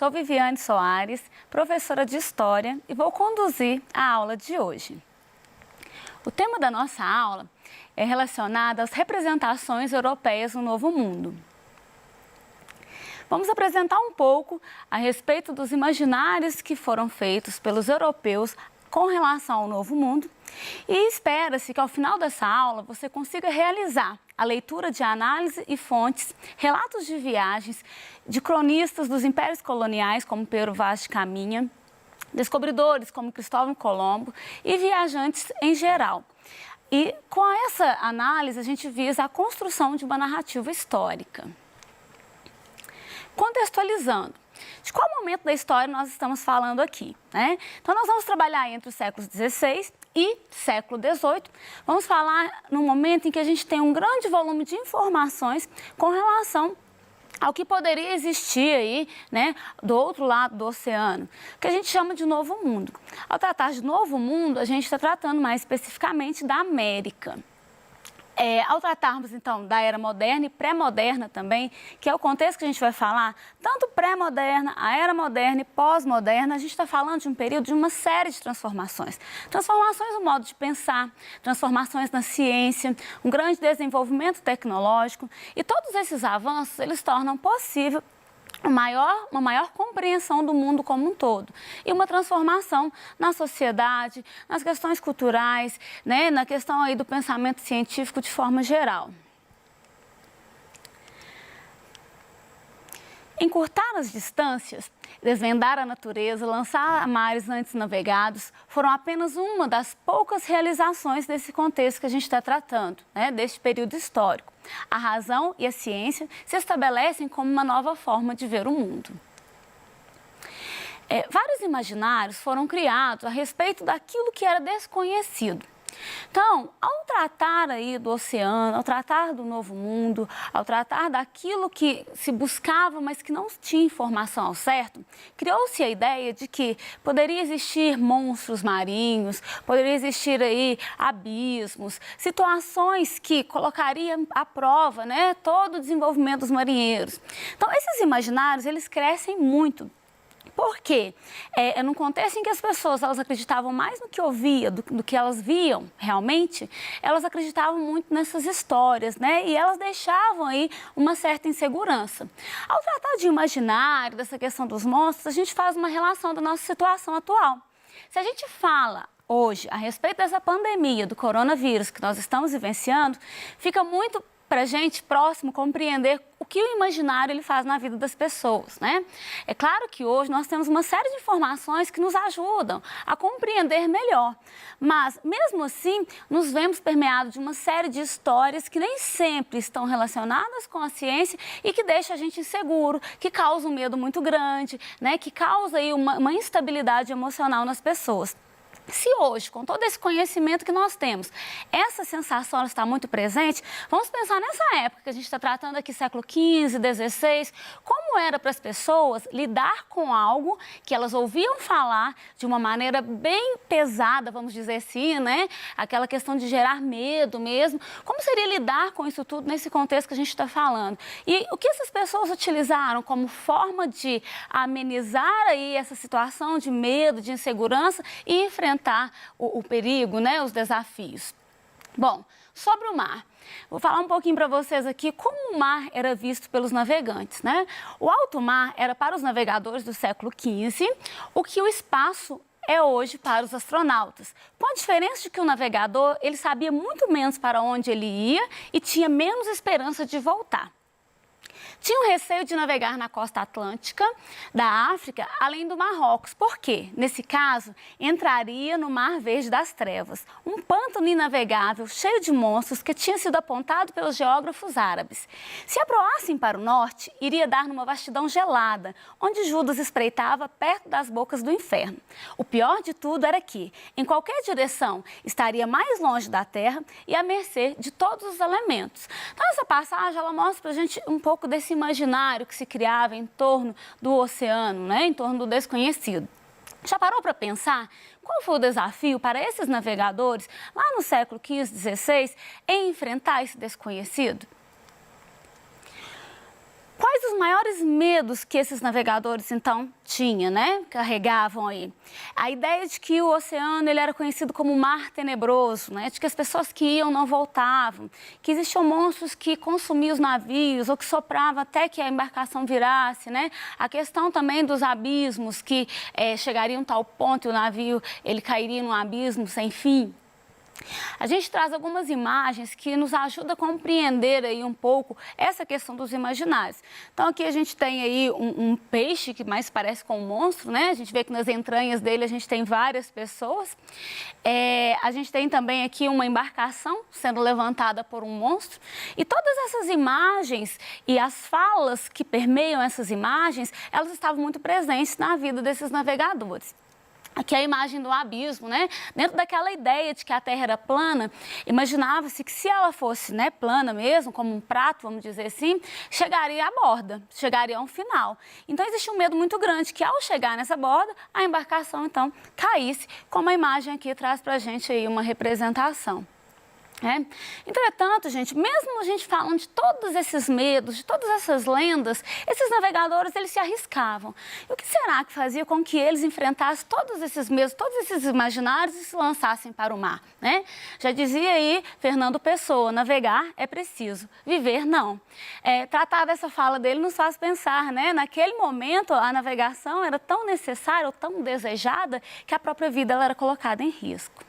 sou Viviane Soares, professora de História e vou conduzir a aula de hoje. O tema da nossa aula é relacionado às representações europeias no Novo Mundo. Vamos apresentar um pouco a respeito dos imaginários que foram feitos pelos europeus com relação ao Novo Mundo e espera-se que ao final dessa aula você consiga realizar a leitura de análise e fontes, relatos de viagens, de cronistas dos impérios coloniais como Pero Vaz de Caminha, descobridores como Cristóvão Colombo e viajantes em geral. E com essa análise a gente visa a construção de uma narrativa histórica. Contextualizando, de qual momento da história nós estamos falando aqui, né? Então, nós vamos trabalhar entre os séculos XVI e século XVIII. Vamos falar no momento em que a gente tem um grande volume de informações com relação ao que poderia existir aí, né, do outro lado do oceano, que a gente chama de Novo Mundo. Ao tratar de Novo Mundo, a gente está tratando mais especificamente da América. Ao tratarmos, então, da era moderna e pré-moderna também, que é o contexto que a gente vai falar, tanto pré-moderna, a era moderna e pós-moderna, a gente está falando de um período de uma série de transformações. Transformações no modo de pensar, transformações na ciência, um grande desenvolvimento tecnológico e todos esses avanços, eles tornam possível uma maior compreensão do mundo como um todo e uma transformação na sociedade, nas questões culturais, né, na questão aí do pensamento científico de forma geral. Encurtar as distâncias, desvendar a natureza, lançar mares antes navegados, foram apenas uma das poucas realizações desse contexto que a gente está tratando, né, deste período histórico. A razão e a ciência se estabelecem como uma nova forma de ver o mundo. Vários imaginários foram criados a respeito daquilo que era desconhecido. Então, ao tratar aí do oceano, ao tratar do Novo Mundo, ao tratar daquilo que se buscava, mas que não tinha informação ao certo, criou-se a ideia de que poderia existir monstros marinhos, poderia existir aí abismos, situações que colocariam à prova, né, todo o desenvolvimento dos marinheiros. Então, esses imaginários, eles crescem muito. Por quê? Num contexto em que as pessoas elas acreditavam mais no que ouvia do que elas viam realmente, elas acreditavam muito nessas histórias, né? E elas deixavam aí uma certa insegurança. Ao tratar de imaginário, dessa questão dos monstros, a gente faz uma relação da nossa situação atual. Se a gente fala hoje a respeito dessa pandemia do coronavírus que nós estamos vivenciando, fica muito para a gente próximo compreender o que o imaginário ele faz na vida das pessoas, né? É claro que hoje nós temos uma série de informações que nos ajudam a compreender melhor, mas mesmo assim nos vemos permeados de uma série de histórias que nem sempre estão relacionadas com a ciência e que deixam a gente inseguro, que causa um medo muito grande, né? Que causa aí uma instabilidade emocional nas pessoas. Se hoje, com todo esse conhecimento que nós temos, essa sensação está muito presente, vamos pensar nessa época que a gente está tratando aqui, século XV, XVI, como era para as pessoas lidar com algo que elas ouviam falar de uma maneira bem pesada, vamos dizer assim, né? Aquela questão de gerar medo mesmo. Como seria lidar com isso tudo nesse contexto que a gente está falando? E o que essas pessoas utilizaram como forma de amenizar aí essa situação de medo, de insegurança e enfrentar o perigo, né, os desafios. Bom, sobre o mar, vou falar um pouquinho para vocês aqui como o mar era visto pelos navegantes, né? O alto mar era para os navegadores do século XV, o que o espaço é hoje para os astronautas, com a diferença de que o navegador ele sabia muito menos para onde ele ia e tinha menos esperança de voltar. Tinham receio de navegar na costa atlântica da África, além do Marrocos. Por quê? Nesse caso, entraria no Mar Verde das Trevas, um pântano inavegável, cheio de monstros, que tinha sido apontado pelos geógrafos árabes. Se aproassem para o norte, iria dar numa vastidão gelada, onde Judas espreitava perto das bocas do inferno. O pior de tudo era que, em qualquer direção, estaria mais longe da terra e à mercê de todos os elementos. Então, essa passagem, ela mostra para a gente um pouco desse imaginário que se criava em torno do oceano, né? Em torno do desconhecido. Já parou para pensar qual foi o desafio para esses navegadores lá no século XV, XVI em enfrentar esse desconhecido? Quais os maiores medos que esses navegadores, então, tinham, né? Carregavam aí? A ideia de que o oceano ele era conhecido como mar tenebroso, né? De que as pessoas que iam não voltavam, que existiam monstros que consumiam os navios ou que sopravam até que a embarcação virasse, né? A questão também dos abismos, que chegariam a tal ponto e o navio ele cairia num abismo sem fim. A gente traz algumas imagens que nos ajudam a compreender aí um pouco essa questão dos imaginários. Então aqui a gente tem aí um peixe que mais parece com um monstro, né? A gente vê que nas entranhas dele a gente tem várias pessoas. A gente tem também aqui uma embarcação sendo levantada por um monstro. E todas essas imagens e as falas que permeiam essas imagens, elas estavam muito presentes na vida desses navegadores. Aqui é a imagem do abismo, né? Dentro daquela ideia de que a Terra era plana, imaginava-se que se ela fosse, né, plana mesmo, como um prato, vamos dizer assim, chegaria à borda, chegaria a um final. Então existia um medo muito grande que ao chegar nessa borda, a embarcação então caísse, como a imagem aqui traz pra gente aí uma representação. Entretanto, gente, mesmo a gente falando de todos esses medos, de todas essas lendas, esses navegadores, eles se arriscavam. E o que será que fazia com que eles enfrentassem todos esses medos, todos esses imaginários e se lançassem para o mar, né? Já dizia aí Fernando Pessoa, navegar é preciso, viver não. Tratar dessa fala dele nos faz pensar, né? Naquele momento, a navegação era tão necessária ou tão desejada que a própria vida ela era colocada em risco.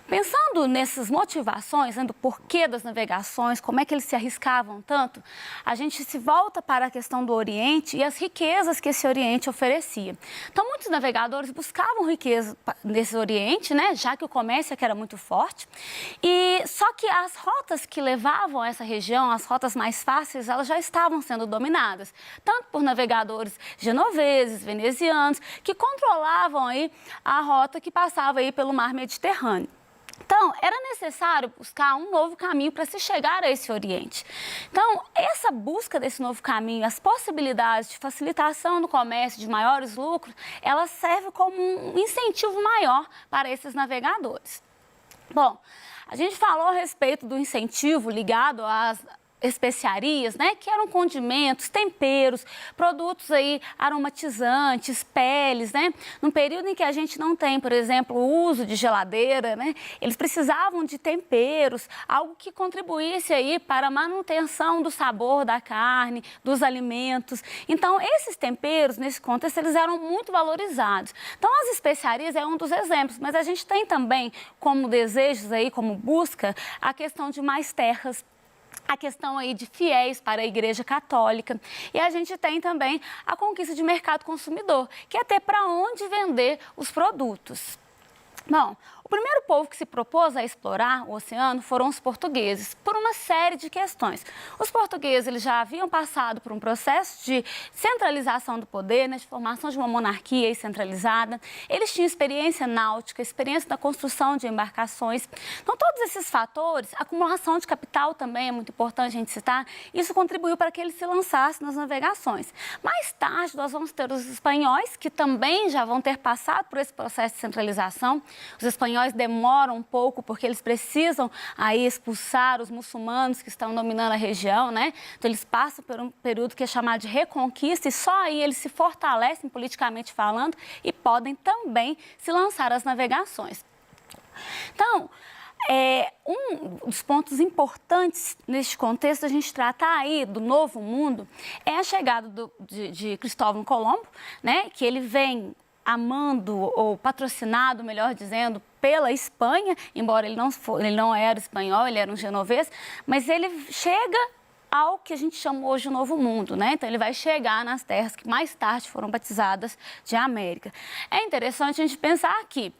Pensando nessas motivações, né, do porquê das navegações, como é que eles se arriscavam tanto, a gente se volta para a questão do Oriente e as riquezas que esse Oriente oferecia. Então, muitos navegadores buscavam riqueza nesse Oriente, né, já que o comércio aqui era muito forte, e só que as rotas que levavam a essa região, as rotas mais fáceis, elas já estavam sendo dominadas, tanto por navegadores genoveses, venezianos, que controlavam aí a rota que passava aí pelo mar Mediterrâneo. Então, era necessário buscar um novo caminho para se chegar a esse Oriente. Então, essa busca desse novo caminho, as possibilidades de facilitação do comércio, de maiores lucros, ela serve como um incentivo maior para esses navegadores. Bom, a gente falou a respeito do incentivo ligado às especiarias, né, que eram condimentos, temperos, produtos aí aromatizantes, peles, né, num período em que a gente não tem, por exemplo, o uso de geladeira, né, eles precisavam de temperos, algo que contribuísse aí para a manutenção do sabor da carne, dos alimentos. Então, esses temperos, nesse contexto, eles eram muito valorizados. Então, as especiarias é um dos exemplos, mas a gente tem também como desejos aí, como busca, a questão de mais terras, a questão aí de fiéis para a Igreja Católica. E a gente tem também a conquista de mercado consumidor, que é ter para onde vender os produtos. Bom, o primeiro povo que se propôs a explorar o oceano foram os portugueses, por uma série de questões. Os portugueses eles já haviam passado por um processo de centralização do poder, né, de formação de uma monarquia centralizada. Eles tinham experiência náutica, experiência na construção de embarcações. Então, todos esses fatores, a acumulação de capital também é muito importante a gente citar, isso contribuiu para que eles se lançassem nas navegações. Mais tarde, nós vamos ter os espanhóis, que também já vão ter passado por esse processo de centralização. Os espanhóis demoram um pouco porque eles precisam aí expulsar os muçulmanos que estão dominando a região, né? Então eles passam por um período que é chamado de reconquista e só aí eles se fortalecem politicamente falando e podem também se lançar às navegações. Então, um dos pontos importantes neste contexto, a gente tratar aí do Novo Mundo, é a chegada de Cristóvão Colombo, né? Que ele vem amando ou patrocinado, melhor dizendo, pela Espanha, embora ele não era espanhol, ele era um genovês, mas ele chega ao que a gente chama hoje de Novo Mundo, né? Então ele vai chegar nas terras que mais tarde foram batizadas de América. É interessante a gente pensar que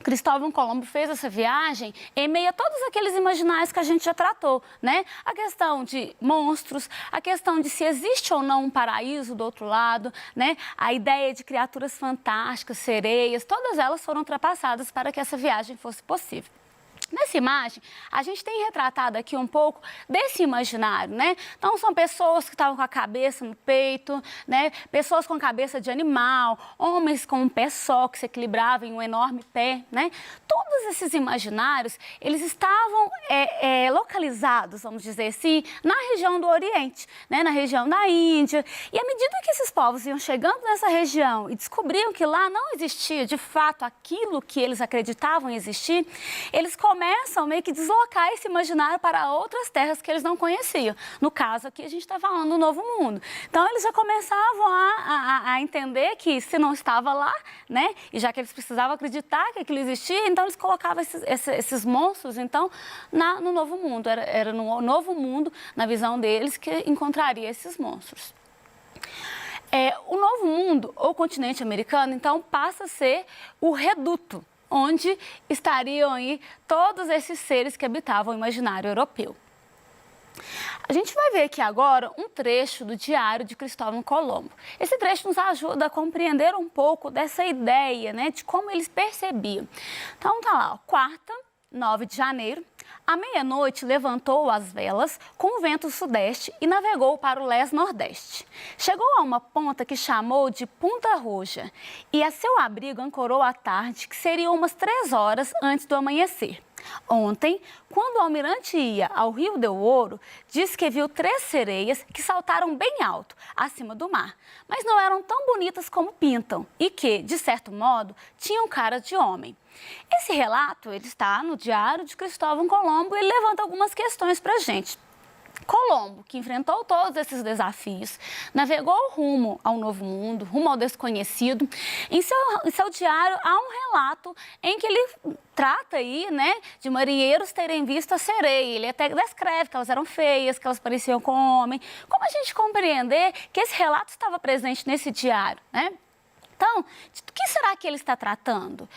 Cristóvão Colombo fez essa viagem em meio a todos aqueles imaginários que a gente já tratou, né? A questão de monstros, a questão de se existe ou não um paraíso do outro lado, né? A ideia de criaturas fantásticas, sereias, todas elas foram ultrapassadas para que essa viagem fosse possível. Nessa imagem, a gente tem retratado aqui um pouco desse imaginário, né? Então, são pessoas que estavam com a cabeça no peito, né? Pessoas com cabeça de animal, homens com um pé só, que se equilibravam em um enorme pé, né? Todos todos esses imaginários, eles estavam localizados, vamos dizer assim, na região do Oriente, né, na região da Índia. E à medida que esses povos iam chegando nessa região e descobriam que lá não existia, de fato, aquilo que eles acreditavam existir, eles começam meio que deslocar esse imaginário para outras terras que eles não conheciam. No caso aqui, a gente está falando do Novo Mundo. Então, eles já começavam a entender que se não estava lá, né, e já que eles precisavam acreditar que aquilo existia, então eles colocavam esses monstros, então, no Novo Mundo. Era no Novo Mundo, na visão deles, que encontraria esses monstros. O Novo Mundo, ou continente americano, então, passa a ser o reduto, onde estariam aí todos esses seres que habitavam o imaginário europeu. A gente vai ver aqui agora um trecho do Diário de Cristóvão Colombo. Esse trecho nos ajuda a compreender um pouco dessa ideia, né, de como eles percebiam. Então, tá lá, quarta, 9 de janeiro, à meia-noite levantou as velas com o vento sudeste e navegou para o leste-nordeste. Chegou a uma ponta que chamou de Punta Roja e a seu abrigo ancorou à tarde, que seriam umas 3 horas antes do amanhecer. Ontem, quando o almirante ia ao Rio Del Ouro, disse que viu 3 sereias que saltaram bem alto, acima do mar, mas não eram tão bonitas como pintam e que, de certo modo, tinham cara de homem. Esse relato ele está no Diário de Cristóvão Colombo e ele levanta algumas questões para a gente. Colombo, que enfrentou todos esses desafios, navegou rumo ao Novo Mundo, rumo ao desconhecido. Em seu diário há um relato em que ele trata aí, né, de marinheiros terem visto a sereia. Ele até descreve que elas eram feias, que elas pareciam com homem. Como a gente compreender que esse relato estava presente nesse diário, né? Então, do que será que ele está tratando?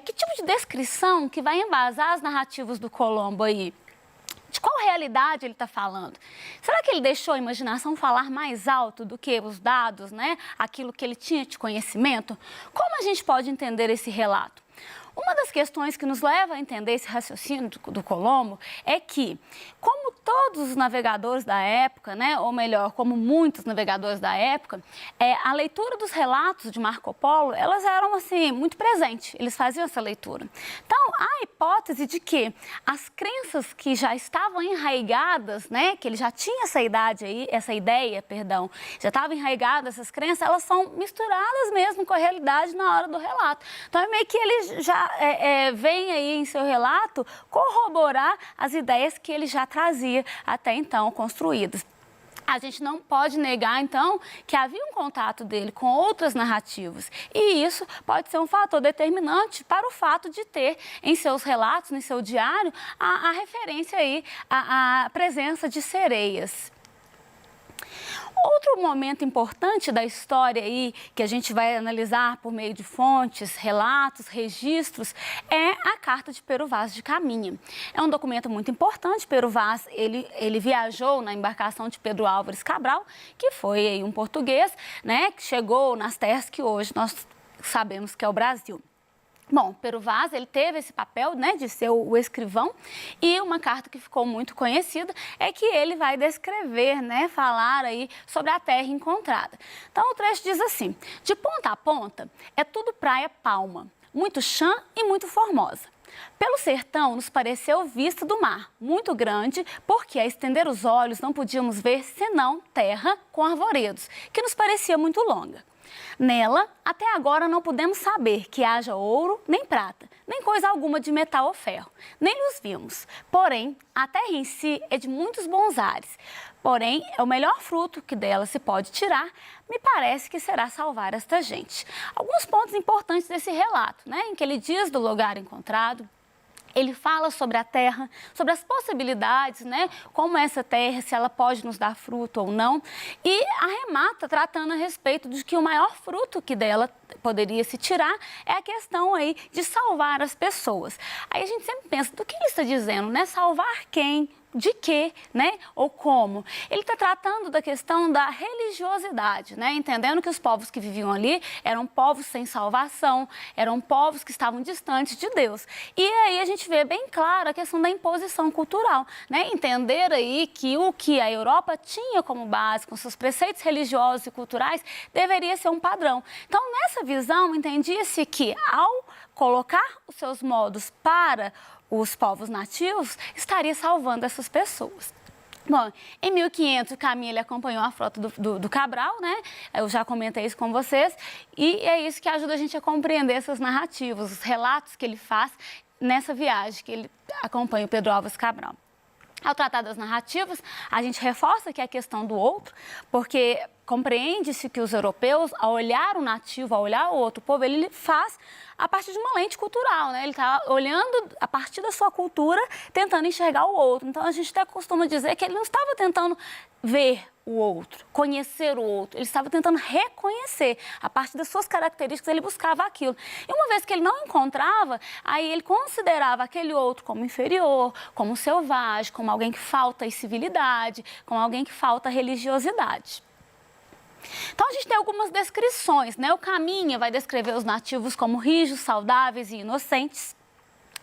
Que tipo de descrição que vai embasar as narrativas do Colombo aí? De qual realidade ele está falando? Será que ele deixou a imaginação falar mais alto do que os dados, né? Aquilo que ele tinha de conhecimento? Como a gente pode entender esse relato? Uma das questões que nos leva a entender esse raciocínio do Colombo é que, como todos os navegadores da época, né, ou melhor, como muitos navegadores da época, a leitura dos relatos de Marco Polo, elas eram assim, muito presentes, eles faziam essa leitura. Então, há a hipótese de que as crenças que já estavam enraigadas, né, que ele já tinha essa ideia, já estavam enraigadas essas crenças, elas são misturadas mesmo com a realidade na hora do relato. Então, é meio que ele já vem aí em seu relato corroborar as ideias que ele já trazia até então construídas. A gente não pode negar, então, que havia um contato dele com outras narrativas. E isso pode ser um fator determinante para o fato de ter em seus relatos, em seu diário, a referência aí à presença de sereias. Outro momento importante da história aí, que a gente vai analisar por meio de fontes, relatos, registros, é a Carta de Pero Vaz de Caminha. É um documento muito importante. Pero Vaz, ele viajou na embarcação de Pedro Álvares Cabral, que foi aí um português, né, que chegou nas terras que hoje nós sabemos que é o Brasil. Bom, Pero Vaz, ele teve esse papel, né, de ser o escrivão, e uma carta que ficou muito conhecida é que ele vai descrever, né, falar aí sobre a terra encontrada. Então, o trecho diz assim: de ponta a ponta é tudo praia palma, muito chã e muito formosa. Pelo sertão nos pareceu vista do mar, muito grande, porque a estender os olhos não podíamos ver senão terra com arvoredos, que nos parecia muito longa. Nela, até agora não podemos saber que haja ouro, nem prata, nem coisa alguma de metal ou ferro, nem os vimos. Porém, a terra em si é de muitos bons ares. Porém, é o melhor fruto que dela se pode tirar, me parece que será salvar esta gente. Alguns pontos importantes desse relato, né, em que ele diz do lugar encontrado. Ele fala sobre a terra, sobre as possibilidades, né? Como essa terra, se ela pode nos dar fruto ou não. E arremata tratando a respeito de que o maior fruto que dela poderia se tirar é a questão aí de salvar as pessoas. Aí a gente sempre pensa, do que ele está dizendo, né? Salvar quem? De quê, né? Ou como? Ele está tratando da questão da religiosidade, né? Entendendo que os povos que viviam ali eram povos sem salvação, eram povos que estavam distantes de Deus. E aí a gente vê bem claro a questão da imposição cultural, né? Entender aí que o que a Europa tinha como base, com seus preceitos religiosos e culturais, deveria ser um padrão. Então, nessa nessa visão, entendia-se que, ao colocar os seus modos para os povos nativos, estaria salvando essas pessoas. Bom, em 1500, o Caminha ele acompanhou a frota do Cabral, né? Eu já comentei isso com vocês, e é isso que ajuda a gente a compreender essas narrativas, os relatos que ele faz nessa viagem que ele acompanha o Pedro Álvares Cabral. Ao tratar das narrativas, a gente reforça que é a questão do outro, porque compreende-se que os europeus, ao olhar o nativo, ao olhar o outro povo, ele faz a partir de uma lente cultural, né? Ele está olhando a partir da sua cultura, tentando enxergar o outro. Então, a gente até costuma dizer que ele não estava tentando ver o outro, conhecer o outro. Ele estava tentando reconhecer. A partir das suas características, ele buscava aquilo. E uma vez que ele não encontrava, aí ele considerava aquele outro como inferior, como selvagem, como alguém que falta civilidade, como alguém que falta religiosidade. Então, a gente tem algumas descrições, né? O Caminha vai descrever os nativos como rijos, saudáveis e inocentes.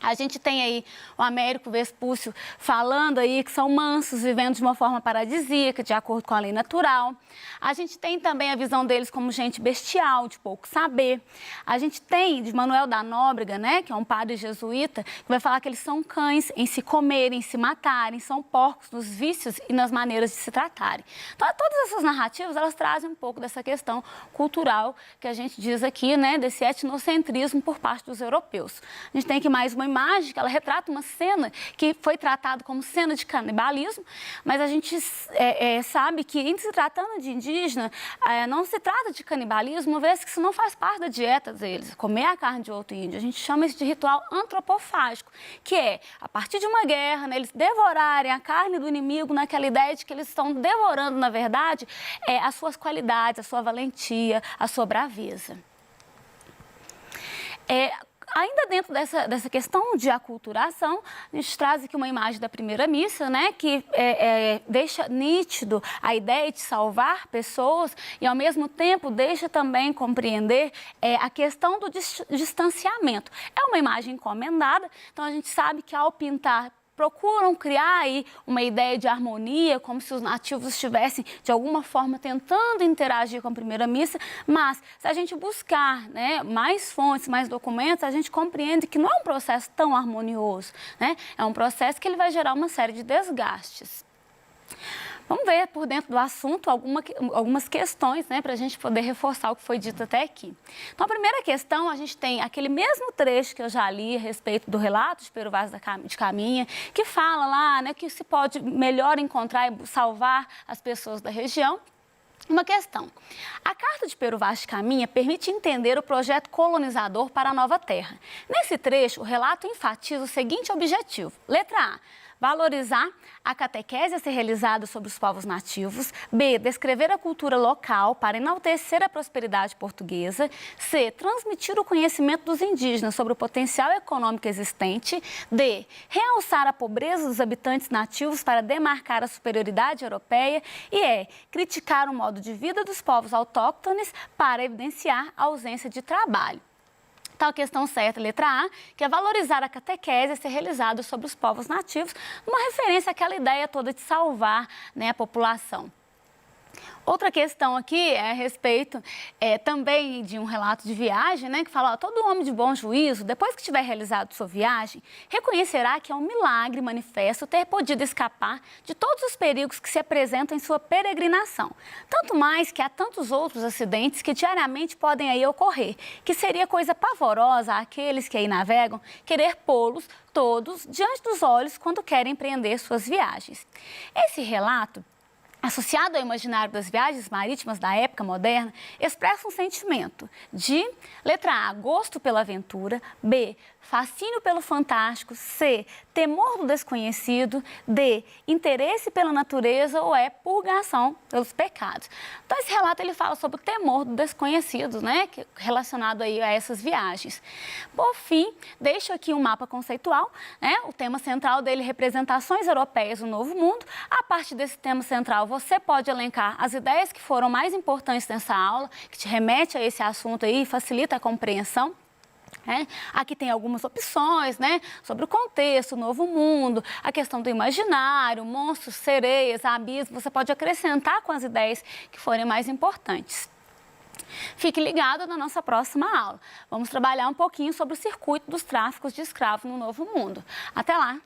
A gente tem aí o Américo Vespúcio falando aí que são mansos, vivendo de uma forma paradisíaca, de acordo com a lei natural. A gente tem também a visão deles como gente bestial, de pouco saber. A gente tem de Manuel da Nóbrega, né, que é um padre jesuíta, que vai falar que eles são cães em se comerem, em se matarem, são porcos nos vícios e nas maneiras de se tratarem. Então, todas essas narrativas, elas trazem um pouco dessa questão cultural que a gente diz aqui, né, desse etnocentrismo por parte dos europeus. A gente tem aqui mais uma imagem que ela retrata uma cena que foi tratada como cena de canibalismo, mas a gente sabe que, em se tratando de indígena, não se trata de canibalismo, uma vez que isso não faz parte da dieta deles, comer a carne de outro índio. A gente chama isso de ritual antropofágico, que é, a partir de uma guerra, né, eles devorarem a carne do inimigo naquela ideia de que eles estão devorando, na verdade, as suas qualidades, a sua valentia, a sua braveza. Ainda dentro dessa questão de aculturação, a gente traz aqui uma imagem da primeira missa, né, que deixa nítido a ideia de salvar pessoas e, ao mesmo tempo, deixa também compreender a questão do distanciamento. É uma imagem encomendada, então a gente sabe que, ao pintar, procuram criar aí uma ideia de harmonia, como se os nativos estivessem, de alguma forma, tentando interagir com a primeira missa, mas se a gente buscar, né, mais fontes, mais documentos, a gente compreende que não é um processo tão harmonioso, né? É um processo que ele vai gerar uma série de desgastes. Vamos ver por dentro do assunto algumas questões, né, para a gente poder reforçar o que foi dito até aqui. Então, a primeira questão, a gente tem aquele mesmo trecho que eu já li a respeito do relato de Pero Vaz de Caminha, que fala lá, né, que se pode melhor encontrar e salvar as pessoas da região. Uma questão. A Carta de Pero Vaz de Caminha permite entender o projeto colonizador para a nova terra. Nesse trecho, o relato enfatiza o seguinte objetivo. Letra A. Valorizar a catequese a ser realizada sobre os povos nativos. B. Descrever a cultura local para enaltecer a prosperidade portuguesa. C. Transmitir o conhecimento dos indígenas sobre o potencial econômico existente. D. Realçar a pobreza dos habitantes nativos para demarcar a superioridade europeia. E E. Criticar o modo de vida dos povos autóctones para evidenciar a ausência de trabalho. Então, a questão certa, letra A, que é valorizar a catequese a ser realizada sobre os povos nativos, uma referência àquela ideia toda de salvar, né, a população. Outra questão aqui é a respeito também de um relato de viagem, né, que fala, ó, todo homem de bom juízo, depois que tiver realizado sua viagem, reconhecerá que é um milagre manifesto ter podido escapar de todos os perigos que se apresentam em sua peregrinação. Tanto mais que há tantos outros acidentes que diariamente podem aí ocorrer, que seria coisa pavorosa àqueles que aí navegam querer pô-los todos diante dos olhos quando querem empreender suas viagens. Esse relato, associado ao imaginário das viagens marítimas da época moderna, expressa um sentimento de, letra A, gosto pela aventura, B, fascínio pelo fantástico, C, temor do desconhecido, D, interesse pela natureza ou E, purgação pelos pecados. Então, esse relato ele fala sobre o temor do desconhecido, né, relacionado aí a essas viagens. Por fim, deixo aqui um mapa conceitual, né, o tema central dele, representações europeias do Novo Mundo. A partir desse tema central, você pode elencar as ideias que foram mais importantes nessa aula, que te remete a esse assunto aí e facilita a compreensão. Aqui tem algumas opções, né, sobre o contexto, o Novo Mundo, a questão do imaginário, monstros, sereias, abismos. Você pode acrescentar com as ideias que forem mais importantes. Fique ligado na nossa próxima aula. Vamos trabalhar um pouquinho sobre o circuito dos tráficos de escravos no Novo Mundo. Até lá!